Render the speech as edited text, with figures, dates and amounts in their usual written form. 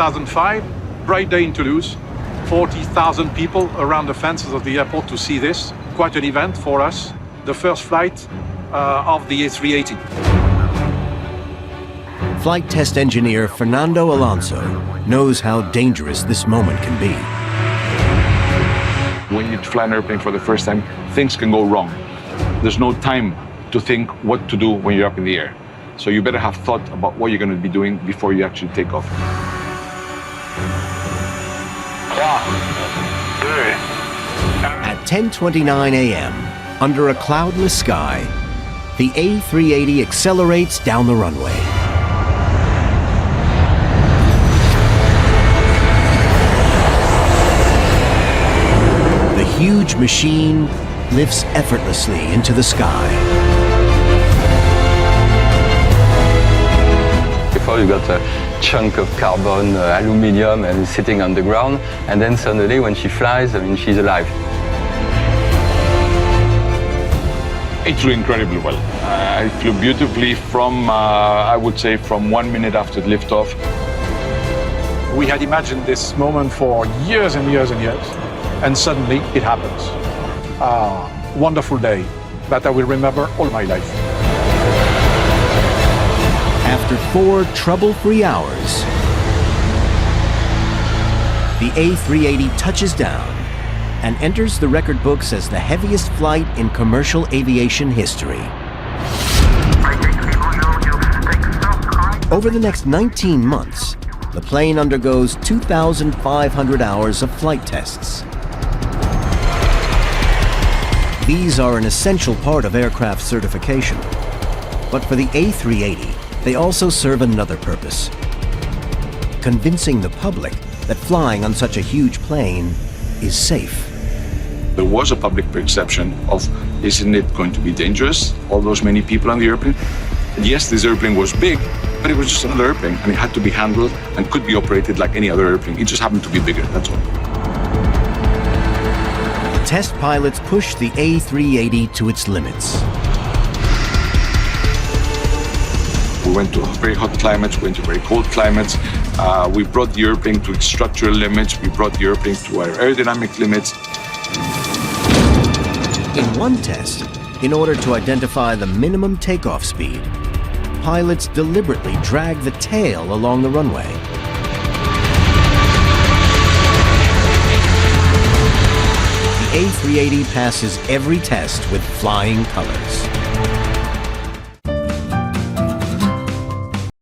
2005, bright day in Toulouse. 40,000 people around the fences of the airport to see this. Quite an event for us. The first flight of the A380. Flight test engineer Fernando Alonso knows how dangerous this moment can be. When you fly an airplane for the first time, things can go wrong. There's no time to think what to do when you're up in the air. So you better have thought about what you're going to be doing before you actually take off. At 10:29 a.m., under a cloudless sky, the A380 accelerates down the runway. The huge machine lifts effortlessly into the sky. Before you got a chunk of carbon, aluminium, and sitting on the ground, and then suddenly when she flies, I mean, she's alive. It flew incredibly well. It flew beautifully from, I would say, from 1 minute after liftoff. We had imagined this moment for years and years and years, and suddenly it happens. Wonderful day that I will remember all my life. After 4 trouble-free hours, the A380 touches down and enters the record books as the heaviest flight in commercial aviation history. Over the next 19 months, the plane undergoes 2,500 hours of flight tests. These are an essential part of aircraft certification. But for the A380, they also serve another purpose: convincing the public that flying on such a huge plane is safe. There was a public perception of, isn't it going to be dangerous? All those many people on the airplane? And yes, this airplane was big, but it was just another airplane, and it had to be handled and could be operated like any other airplane. It just happened to be bigger, that's all. Test pilots pushed the A380 to its limits. We went to very hot climates, we went to very cold climates. We brought the airplane to its structural limits. We brought the airplane to our aerodynamic limits. In one test, in order to identify the minimum takeoff speed, pilots deliberately dragged the tail along the runway. The A380 passes every test with flying colors.